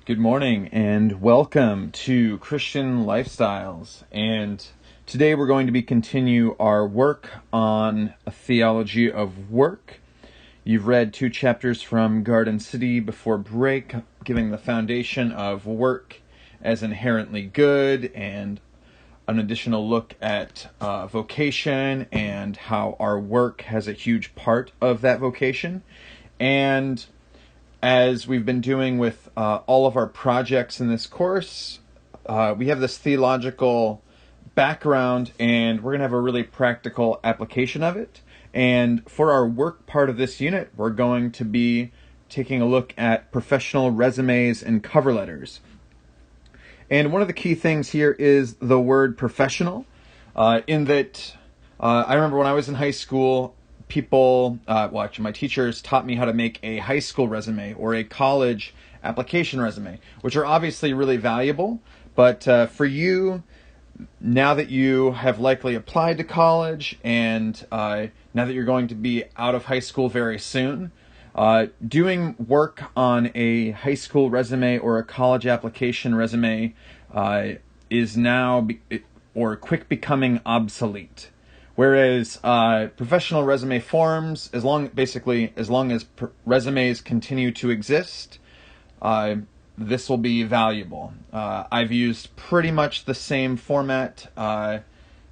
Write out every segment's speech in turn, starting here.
Good morning and welcome to Christian Lifestyles. And today we're going to continue our work on a theology of work. You've read 2 chapters from Garden City before break, giving the foundation of work as inherently good and an additional look at vocation and how our work has a huge part of that vocation. And as we've been doing with all of our projects in this course, we have this theological background and we're going to have a really practical application of it. And for our work part of this unit, we're going to be taking a look at professional resumes and cover letters. And one of the key things here is the word professional, in that I remember when I was in high school, my teachers taught me how to make a high school resume or a college application resume, which are obviously really valuable. But for you, now that you have likely applied to college and now that you're going to be out of high school very soon, doing work on a high school resume or a college application resume is now quick becoming obsolete. Whereas professional resume forms, as long as resumes continue to exist, this will be valuable. I've used pretty much the same format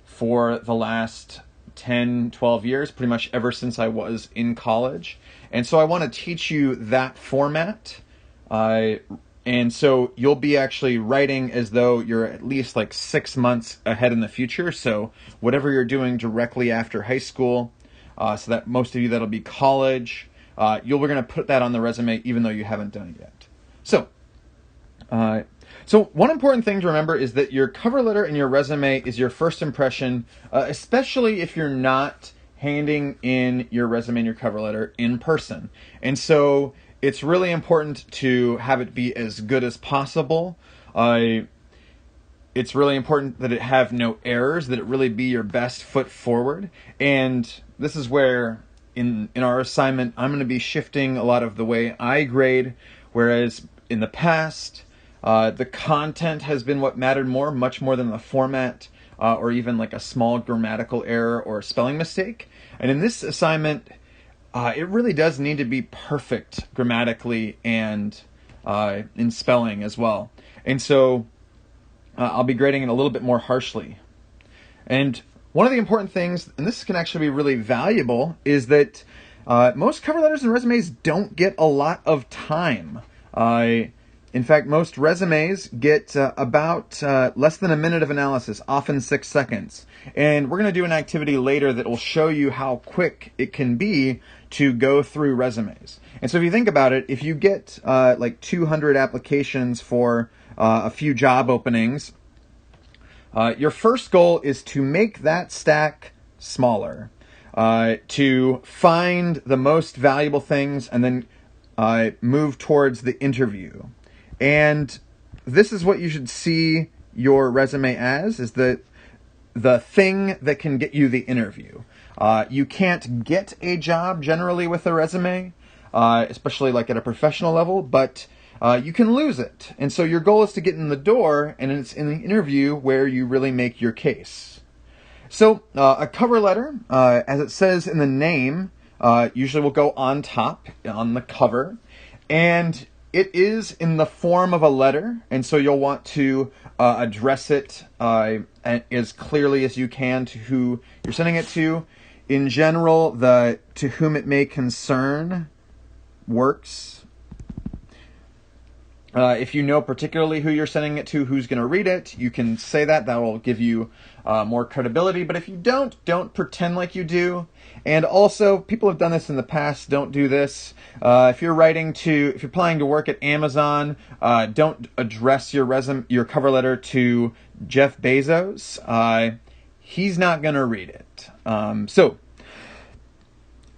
for the last 10, 12 years, pretty much ever since I was in college. And so I want to teach you that format. And so you'll be actually writing as though you're at least like 6 months ahead in the future. So whatever you're doing directly after high school, so that most of you that'll be college, we're going to put that on the resume even though you haven't done it yet. So one important thing to remember is that your cover letter and your resume is your first impression, especially if you're not handing in your resume and your cover letter in person. And so it's really important to have it be as good as possible. It's really important that it have no errors, that it really be your best foot forward. And this is where in our assignment, I'm going to be shifting a lot of the way I grade, whereas in the past, the content has been what mattered much more than the format, or even like a small grammatical error or spelling mistake. And in this assignment, it really does need to be perfect grammatically and in spelling as well. And so I'll be grading it a little bit more harshly. And one of the important things, and this can actually be really valuable, is that most cover letters and resumes don't get a lot of time. In fact, most resumes get about less than a minute of analysis, often 6 seconds. And we're going to do an activity later that will show you how quick it can be to go through resumes. And so if you think about it, if you get like 200 applications for a few job openings, your first goal is to make that stack smaller, to find the most valuable things and then move towards the interview. And this is what you should see your resume as, is the thing that can get you the interview. You can't get a job generally with a resume, especially like at a professional level, but you can lose it. And so your goal is to get in the door, and it's in the interview where you really make your case. So a cover letter, as it says in the name, usually will go on top, on the cover, and it is in the form of a letter, and so you'll want to address it as clearly as you can to who you're sending it to. In general, the "to whom it may concern" works. If you know particularly who you're sending it to, who's going to read it, you can say that. That will give you more credibility. But if you don't pretend like you do. And also, people have done this in the past. Don't do this. If you're applying to work at Amazon, don't address your cover letter to Jeff Bezos. He's not going to read it.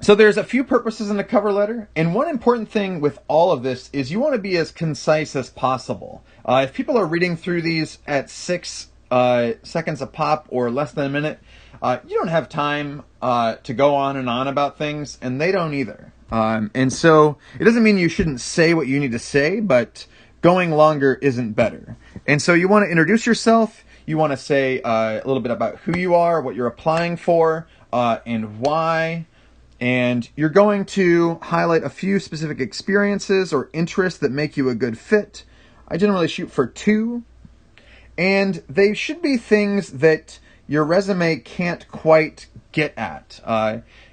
So there's a few purposes in the cover letter, and one important thing with all of this is you want to be as concise as possible. If people are reading through these at 6 seconds a pop or less than a minute, you don't have time to go on and on about things, and they don't either. And so it doesn't mean you shouldn't say what you need to say, but going longer isn't better. And so you want to introduce yourself. You want to say a little bit about who you are, what you're applying for, and why. And you're going to highlight a few specific experiences or interests that make you a good fit. I generally shoot for 2. And they should be things that your resume can't quite get at.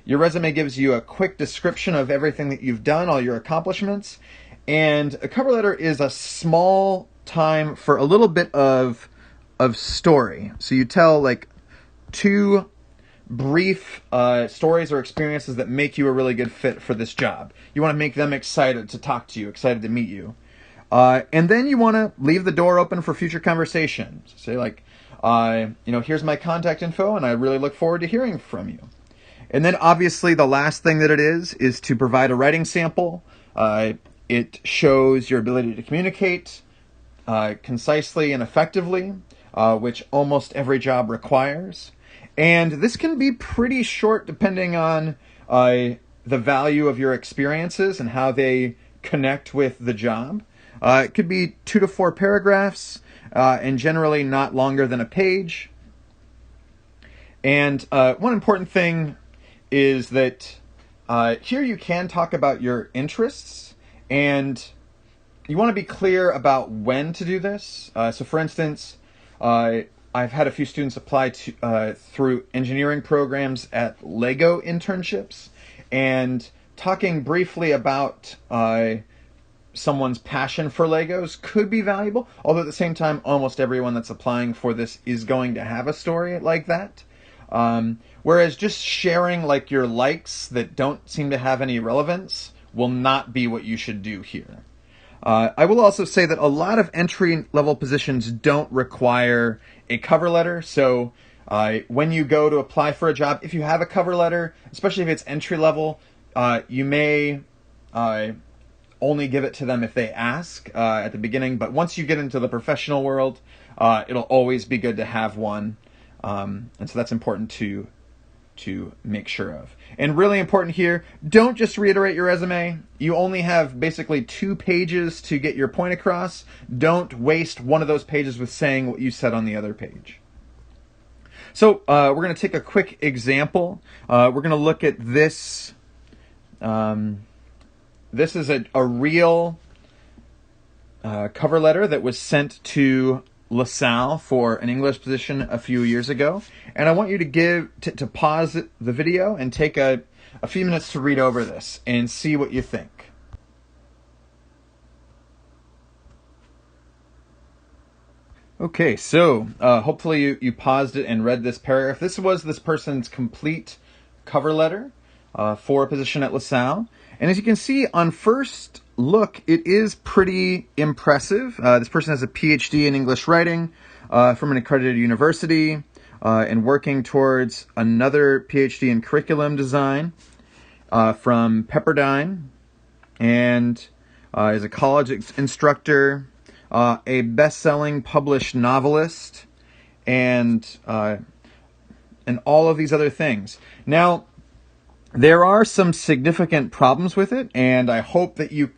Your resume gives you a quick description of everything that you've done, all your accomplishments. And a cover letter is a small time for a little bit of story. So you tell like 2 brief stories or experiences that make you a really good fit for this job. You want to make them excited to talk to you, excited to meet you. And then you want to leave the door open for future conversations. Say like, here's my contact info, and I really look forward to hearing from you. And then obviously the last thing that it is to provide a writing sample. It shows your ability to communicate concisely and effectively, which almost every job requires. And this can be pretty short depending on the value of your experiences and how they connect with the job. It could be 2 to 4 paragraphs, and generally not longer than a page. And one important thing is that here you can talk about your interests, and you want to be clear about when to do this. So for instance, I've had a few students apply to through engineering programs at Lego internships, and talking briefly about someone's passion for Legos could be valuable, although at the same time, almost everyone that's applying for this is going to have a story like that. Whereas just sharing like your likes that don't seem to have any relevance will not be what you should do here. I will also say that a lot of entry-level positions don't require a cover letter, so when you go to apply for a job, if you have a cover letter, especially if it's entry-level, you may only give it to them if they ask at the beginning, but once you get into the professional world, it'll always be good to have one, and so that's important to make sure of. And really important here, don't just reiterate your resume. You only have basically 2 pages to get your point across. Don't waste one of those pages with saying what you said on the other page. So we're going to take a quick example. We're going to look at this. This is a real cover letter that was sent to Salle for an English position a few years ago. And I want you to pause the video and take a few minutes to read over this and see what you think. Okay, so hopefully you paused it and read this paragraph. This was this person's complete cover letter for a position at Salle. And as you can see on first look, it is pretty impressive. This person has a PhD in English writing from an accredited university and working towards another PhD in curriculum design from Pepperdine, and is a college instructor, a best-selling published novelist, and all of these other things. Now, there are some significant problems with it, and I hope that you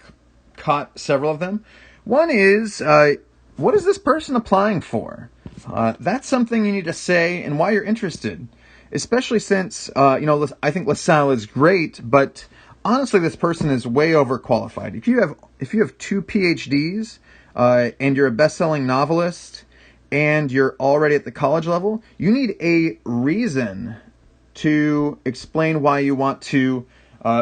caught several of them. One is, what is this person applying for? That's something you need to say and why you're interested, especially since, I think LaSalle is great, but honestly, this person is way overqualified. If you have 2 PhDs, and you're a best-selling novelist, and you're already at the college level, you need a reason to explain why you want to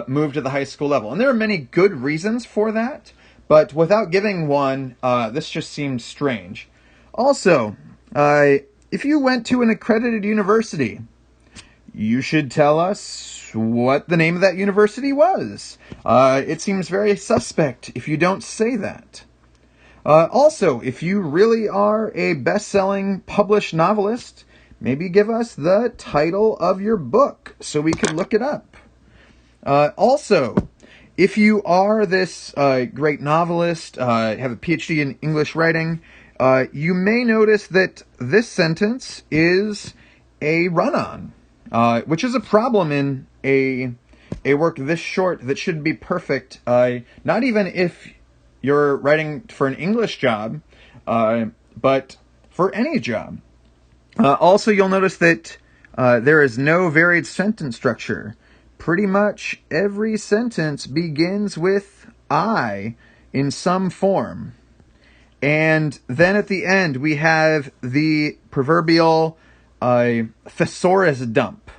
move to the high school level. And there are many good reasons for that, but without giving one, this just seems strange. Also, if you went to an accredited university, you should tell us what the name of that university was. It seems very suspect if you don't say that. Also, if you really are a best-selling published novelist, maybe give us the title of your book so we can look it up. Also, if you are this great novelist, have a PhD in English writing, you may notice that this sentence is a run-on, which is a problem in a work this short that should be perfect, not even if you're writing for an English job, but for any job. Also, you'll notice that there is no varied sentence structure. Pretty much every sentence begins with I in some form. And then at the end, we have the proverbial thesaurus dump,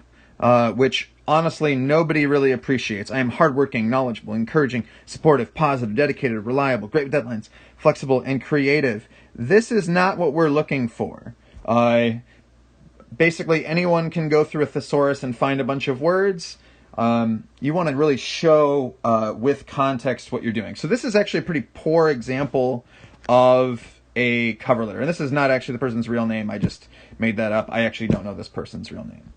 which honestly nobody really appreciates. I am hardworking, knowledgeable, encouraging, supportive, positive, dedicated, reliable, great with deadlines, flexible, and creative. This is not what we're looking for. Basically, anyone can go through a thesaurus and find a bunch of words. You want to really show with context what you're doing. So this is actually a pretty poor example of a cover letter. And this is not actually the person's real name. I just made that up. I actually don't know this person's real name.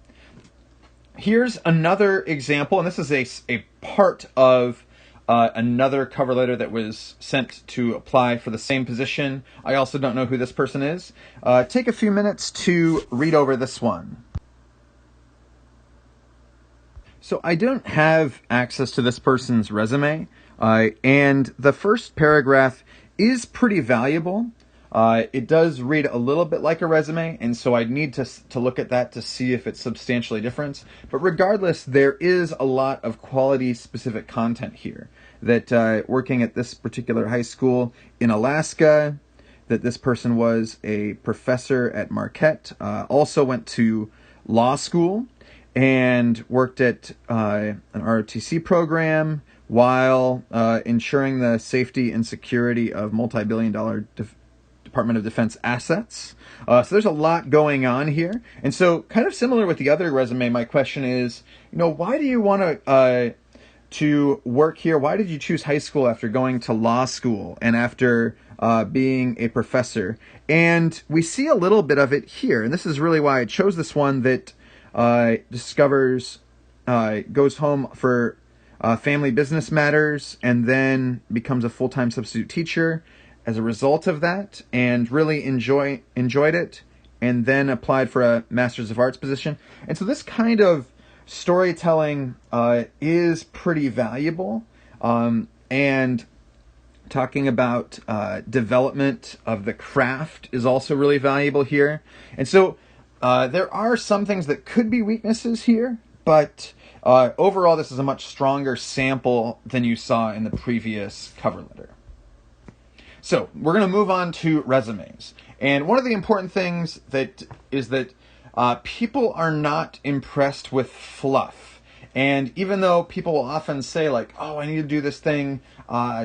Here's another example, and this is a part of another cover letter that was sent to apply for the same position. I also don't know who this person is. Take a few minutes to read over this one. So I don't have access to this person's resume, and the first paragraph is pretty valuable. It does read a little bit like a resume, and so I'd need to look at that to see if it's substantially different. But regardless, there is a lot of quality-specific content here. That working at this particular high school in Alaska, that this person was a professor at Marquette, also went to law school, and worked at an ROTC program while ensuring the safety and security of multi-billion-dollar Department of Defense assets. So there's a lot going on here. And so kind of similar with the other resume, my question is, why do you want to work here? Why did you choose high school after going to law school and after being a professor? And we see a little bit of it here. And this is really why I chose this one, that goes home for family business matters and then becomes a full-time substitute teacher as a result of that, and really enjoyed it, and then applied for a Master's of Arts position. And so this kind of storytelling is pretty valuable, and talking about development of the craft is also really valuable here. And so there are some things that could be weaknesses here, but overall this is a much stronger sample than you saw in the previous cover letter. So we're going to move on to resumes. And one of the important things is that people are not impressed with fluff. And even though people will often say like, oh, I need to do this thing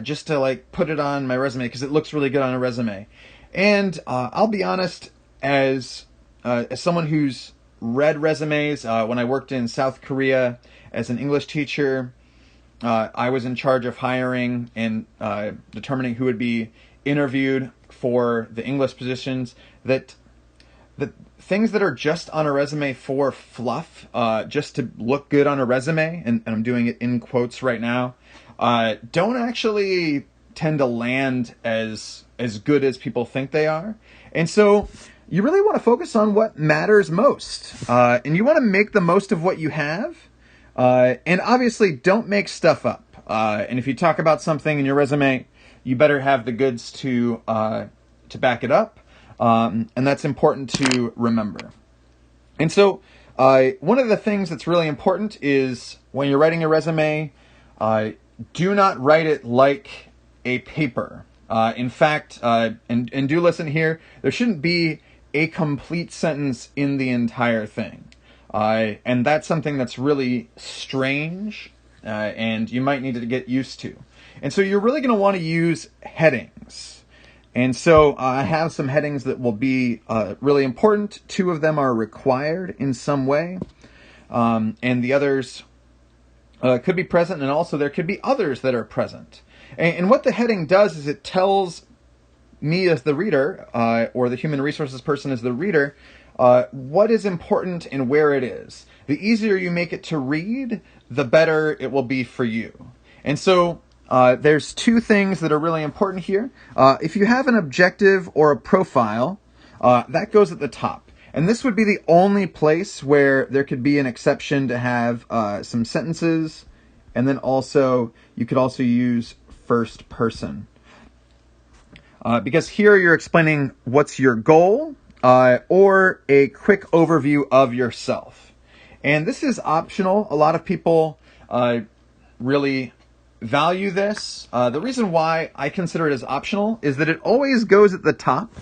just to like put it on my resume because it looks really good on a resume. And I'll be honest, as someone who's read resumes, when I worked in South Korea as an English teacher, I was in charge of hiring and determining who would be interviewed for the English positions, that the things that are just on a resume for fluff, just to look good on a resume, and I'm doing it in quotes right now, don't actually tend to land as good as people think they are. And so you really want to focus on what matters most, and you want to make the most of what you have, and obviously don't make stuff up. And if you talk about something in your resume, you better have the goods to back it up, and that's important to remember. And so one of the things that's really important is when you're writing a resume, do not write it like a paper. In fact, and do listen here, there shouldn't be a complete sentence in the entire thing. And that's something that's really strange, and you might need to get used to. And so you're really going to want to use headings. And so I have some headings that will be really important. 2 of them are required in some way. And the others could be present, and also there could be others that are present. And what the heading does is it tells me as the reader, or the human resources person as the reader, what is important and where it is. The easier you make it to read, the better it will be for you. And so there's 2 things that are really important here. If you have an objective or a profile, that goes at the top. And this would be the only place where there could be an exception to have some sentences. And then also, you could also use first person. because here you're explaining what's your goal or a quick overview of yourself. And this is optional. A lot of people really value this. The reason why I consider it as optional is that it always goes at the top.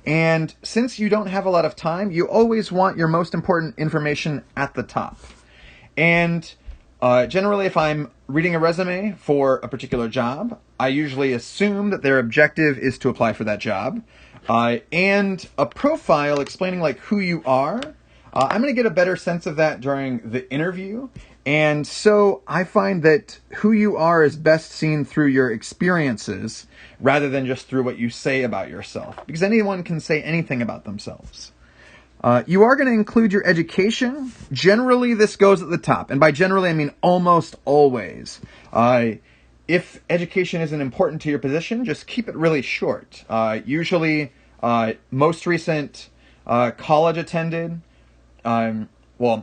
And since you don't have a lot of time, you always want your most important information at the top. And generally, if I'm reading a resume for a particular job, I usually assume that their objective is to apply for that job. And a profile explaining like who you are, I'm going to get a better sense of that during the interview. And so I find that who you are is best seen through your experiences rather than just through what you say about yourself, because anyone can say anything about themselves. You are going to include your education. Generally, this goes at the top. And by generally, I mean almost always. If education isn't important to your position, just keep it really short. Usually, most recent college attended. And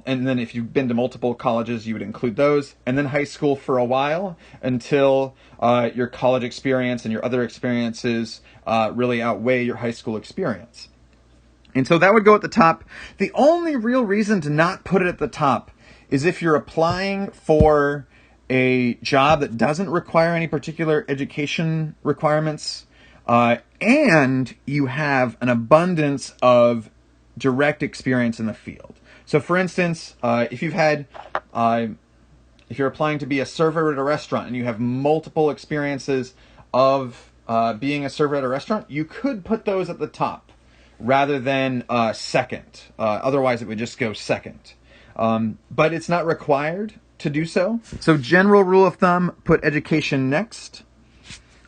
then if you've been to multiple colleges, you would include those. And then high school for a while until your college experience and your other experiences really outweigh your high school experience. And so that would go at the top. The only real reason to not put it at the top is if you're applying for a job that doesn't require any particular education requirements, and you have an abundance of direct experience in the field. So for instance, if you're applying to be a server at a restaurant and you have multiple experiences of being a server at a restaurant, you could put those at the top rather than second. Otherwise, it would just go second. But it's not required to do so. So general rule of thumb, put education next.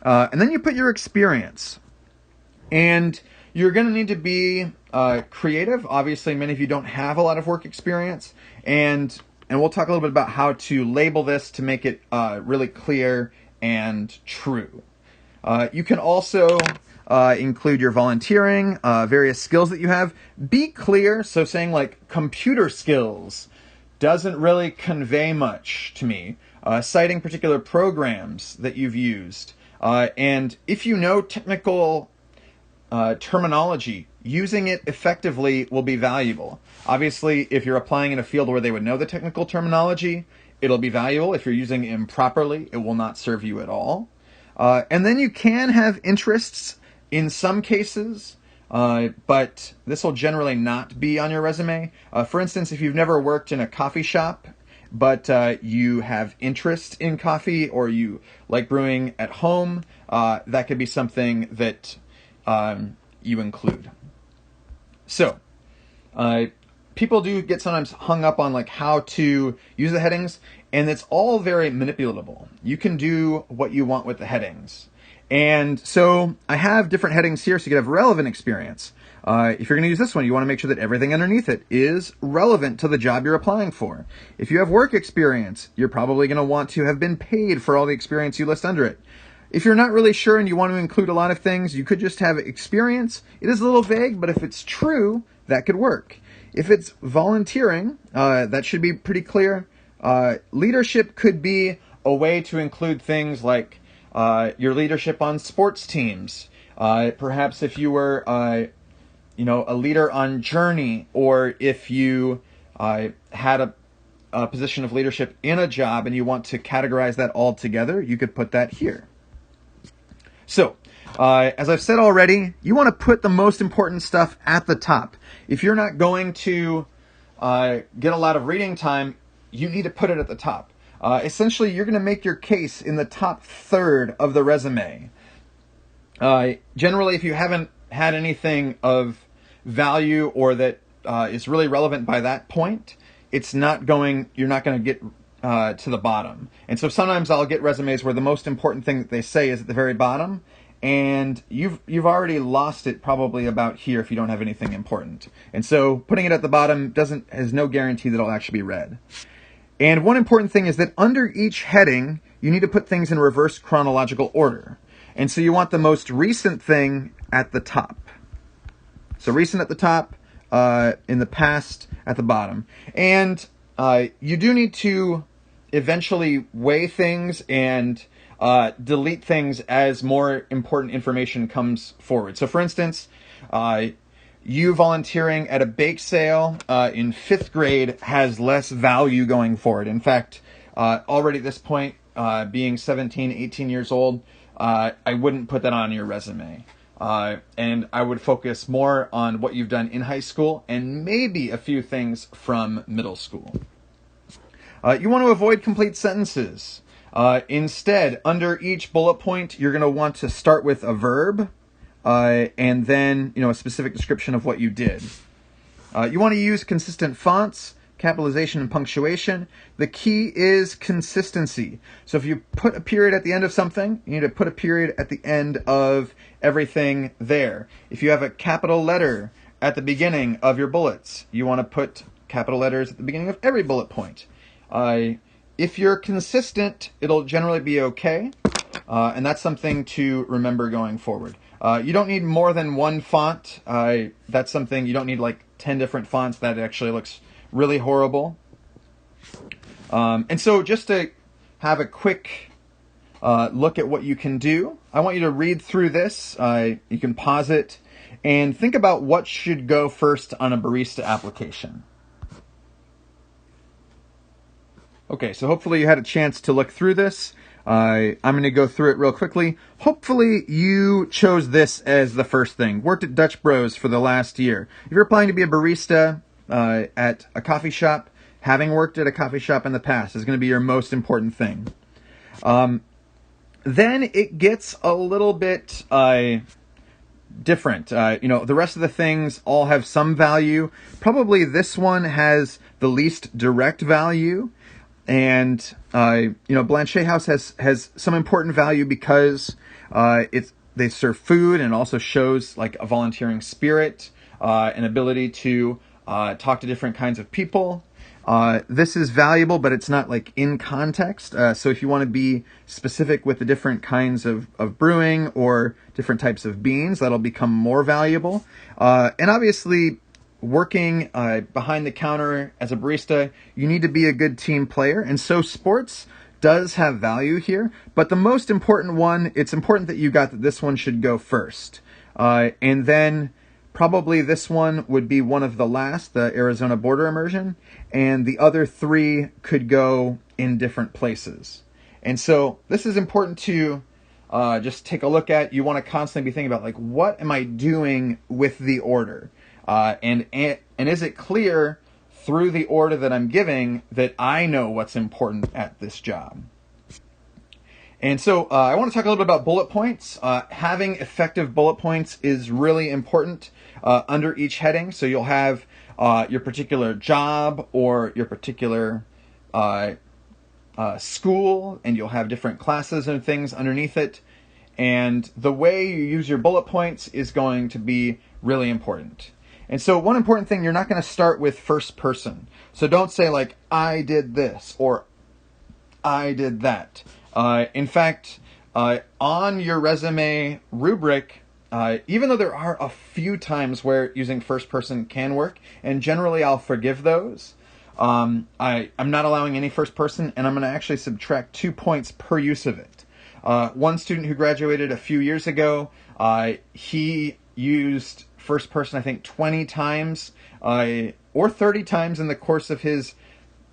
And then you put your experience. And you're going to need to be creative. Obviously, many of you don't have a lot of work experience. And we'll talk a little bit about how to label this to make it really clear and true. You can also include your volunteering, various skills that you have. Be clear. So saying like computer skills doesn't really convey much to me. Citing particular programs that you've used. And if you know technical terminology, using it effectively will be valuable. Obviously, if you're applying in a field where they would know the technical terminology, it'll be valuable. If you're using it improperly, it will not serve you at all. And then you can have interests in some cases, but this will generally not be on your resume. For instance, if you've never worked in a coffee shop, but you have interest in coffee or you like brewing at home, that could be something that you include. So, people do get sometimes hung up on like how to use the headings, and it's all very manipulatable. You can do what you want with the headings. And so I have different headings here so you can have relevant experience. If you're going to use this one, you want to make sure that everything underneath it is relevant to the job you're applying for. If you have work experience, you're probably going to want to have been paid for all the experience you list under it. If you're not really sure and you want to include a lot of things, you could just have experience. It is a little vague, but if it's true, that could work. If it's volunteering, that should be pretty clear. Leadership could be a way to include things like your leadership on sports teams. Perhaps if you were, a leader on Journey, or if you had a position of leadership in a job and you want to categorize that all together, you could put that here. So, as I've said already, you want to put the most important stuff at the top. If you're not going to get a lot of reading time, you need to put it at the top. Essentially, you're going to make your case in the top third of the resume. Generally, if you haven't had anything of value or that is really relevant by that point, you're not going to get to the bottom. And so sometimes I'll get resumes where the most important thing that they say is at the very bottom, and you've already lost it probably about here if you don't have anything important. And so putting it at the bottom has no guarantee that it'll actually be read. And one important thing is that under each heading, you need to put things in reverse chronological order. And so you want the most recent thing at the top. So recent at the top, in the past at the bottom. And you do need to eventually weigh things and delete things as more important information comes forward. So for instance, you volunteering at a bake sale in 5th grade has less value going forward. In fact, already at this point, being 17, 18 years old, I wouldn't put that on your resume. And I would focus more on what you've done in high school and maybe a few things from middle school. You want to avoid complete sentences. Instead, under each bullet point, you're going to want to start with a verb and then, a specific description of what you did. You want to use consistent fonts, capitalization, and punctuation. The key is consistency. So if you put a period at the end of something, you need to put a period at the end of everything there. If you have a capital letter at the beginning of your bullets, you want to put capital letters at the beginning of every bullet point. If you're consistent, it'll generally be okay, and that's something to remember going forward. You don't need more than one font. That's something you don't need like 10 different fonts. That actually looks really horrible. And so just to have a quick look at what you can do, I want you to read through this. You can pause it and think about what should go first on a barista application. Okay, so hopefully you had a chance to look through this. I'm going to go through it real quickly. Hopefully you chose this as the first thing. Worked at Dutch Bros for the last year. If you're applying to be a barista at a coffee shop, having worked at a coffee shop in the past is going to be your most important thing. Then it gets a little bit different. The rest of the things all have some value. Probably this one has the least direct value. And, Blanchet House has some important value because they serve food and it also shows like a volunteering spirit, an ability to talk to different kinds of people. This is valuable, but it's not like in context. So if you want to be specific with the different kinds of brewing or different types of beans, that'll become more valuable. And obviously, working behind the counter as a barista, you need to be a good team player. And so sports does have value here. But the most important one, it's important that you got that this one should go first. And then probably this one would be one of the last, the Arizona border immersion. And the other 3 could go in different places. And so this is important to just take a look at. You want to constantly be thinking about, like, what am I doing with the order? And is it clear through the order that I'm giving that I know what's important at this job? And so I want to talk a little bit about bullet points. Having effective bullet points is really important under each heading. So you'll have your particular job or your particular school, and you'll have different classes and things underneath it. And the way you use your bullet points is going to be really important. And so one important thing, you're not going to start with first person. So don't say like, I did this or I did that. In fact, on your resume rubric, even though there are a few times where using first person can work, and generally I'll forgive those, I'm not allowing any first person, and I'm going to actually subtract 2 points per use of it. One student who graduated a few years ago, he used first person, I think, 20 times or 30 times in the course of his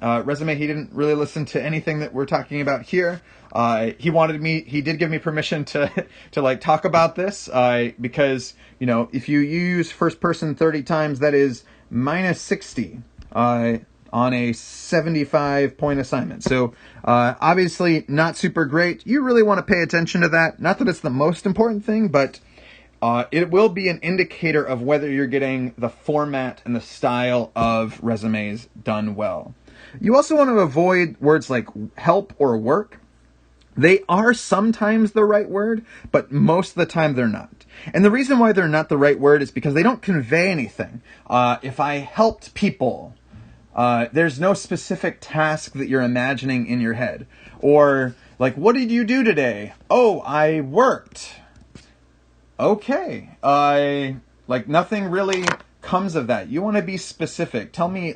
resume. He didn't really listen to anything that we're talking about here. He did give me permission to like talk about this because, if you use first person 30 times, that is minus 60 on a 75-point assignment. So obviously not super great. You really want to pay attention to that. Not that it's the most important thing, but it will be an indicator of whether you're getting the format and the style of resumes done well. You also want to avoid words like help or work. They are sometimes the right word, but most of the time they're not. And the reason why they're not the right word is because they don't convey anything. If I helped people, there's no specific task that you're imagining in your head. Or like, what did you do today? Oh, I worked. Okay. Nothing really comes of that. You want to be specific. Tell me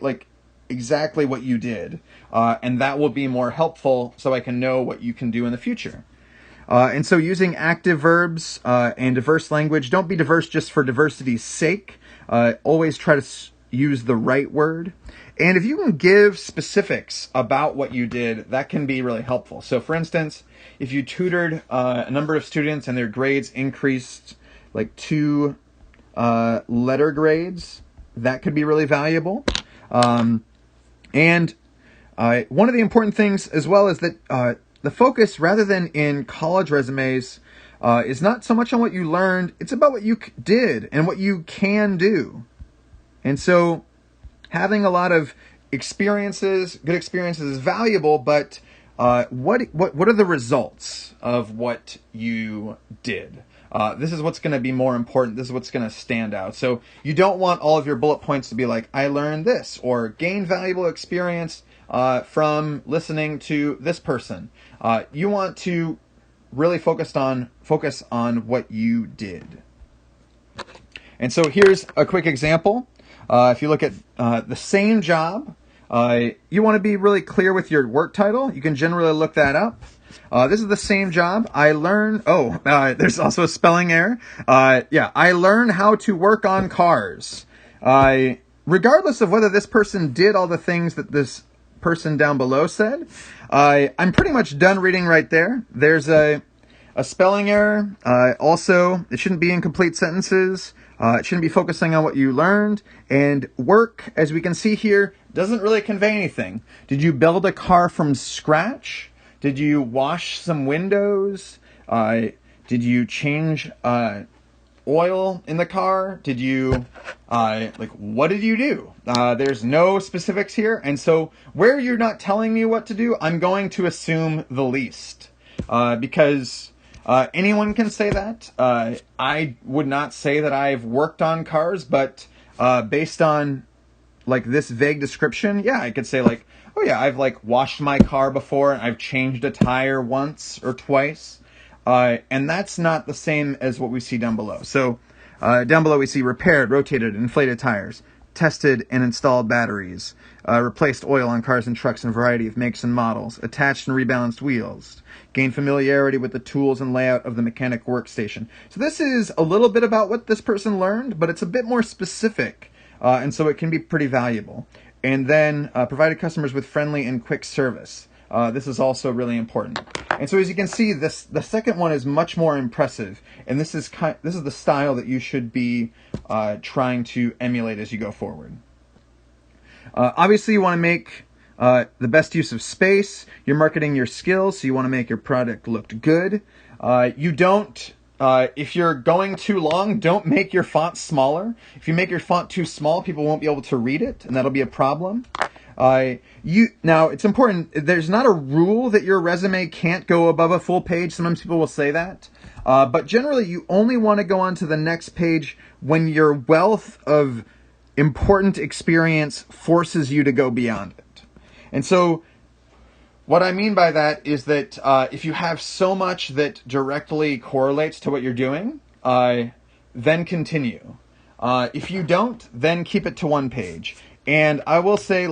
exactly what you did. And that will be more helpful so I can know what you can do in the future. And so using active verbs and diverse language, don't be diverse just for diversity's sake. Always try to use the right word. And if you can give specifics about what you did, that can be really helpful. So for instance, if you tutored a number of students and their grades increased like 2 letter grades, that could be really valuable. And one of the important things as well is that the focus, rather than in college resumes, is not so much on what you learned, it's about what you did and what you can do. And so having a lot of experiences, good experiences, is valuable, but what are the results of what you did? This is what's going to be more important. This is what's going to stand out. So you don't want all of your bullet points to be like, I learned this, or gained valuable experience from listening to this person. You want to really focus on what you did. And so here's a quick example. If you look at the same job, you want to be really clear with your work title. You can generally look that up. This is the same job. I learned, there's also a spelling error. I learned how to work on cars. Regardless of whether this person did all the things that this person down below said, I'm pretty much done reading right there. There's a spelling error. Also, it shouldn't be incomplete sentences. It shouldn't be focusing on what you learned. And work, as we can see here, doesn't really convey anything. Did you build a car from scratch? Did you wash some windows? Did you change oil in the car? Did you, what did you do? There's no specifics here. And so where you're not telling me what to do, I'm going to assume the least. Because anyone can say that. I would not say that I've worked on cars, but based on this vague description, yeah, I could say oh yeah, I've washed my car before, and I've changed a tire once or twice. And that's not the same as what we see down below. So down below we see repaired, rotated, inflated tires, tested and installed batteries, replaced oil on cars and trucks in a variety of makes and models, attached and rebalanced wheels, gained familiarity with the tools and layout of the mechanic workstation. So this is a little bit about what this person learned, but it's a bit more specific, and so it can be pretty valuable. And then provided customers with friendly and quick service. This is also really important. And so as you can see, the second one is much more impressive, and this is the style that you should be trying to emulate as you go forward. Obviously, you want to make the best use of space. You're marketing your skills, so you want to make your product look good. You don't, if you're going too long, don't make your font smaller. If you make your font too small, people won't be able to read it, and that'll be a problem. Now, it's important, there's not a rule that your resume can't go above a full page. Sometimes people will say that. But generally, you only want to go on to the next page when your wealth of important experience forces you to go beyond it. And so what I mean by that is that if you have so much that directly correlates to what you're doing, then continue. If you don't, then keep it to one page. And I will say,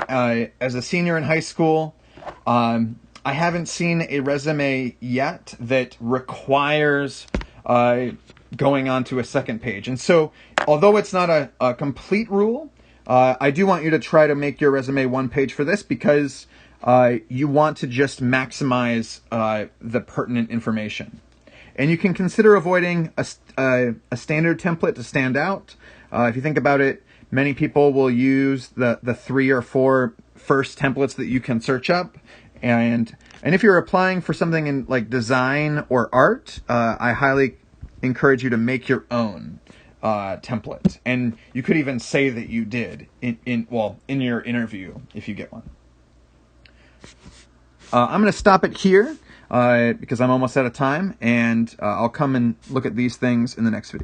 as a senior in high school, I haven't seen a resume yet that requires going on to a second page. And so, although it's not a complete rule, I do want you to try to make your resume one page for this, because you want to just maximize the pertinent information. And you can consider avoiding a standard template to stand out. If you think about it, many people will use the 3 or 4 first templates that you can search up. And if you're applying for something in design or art, I highly encourage you to make your own template. And you could even say that you did in your interview if you get one. I'm going to stop it here because I'm almost out of time, and I'll come and look at these things in the next video.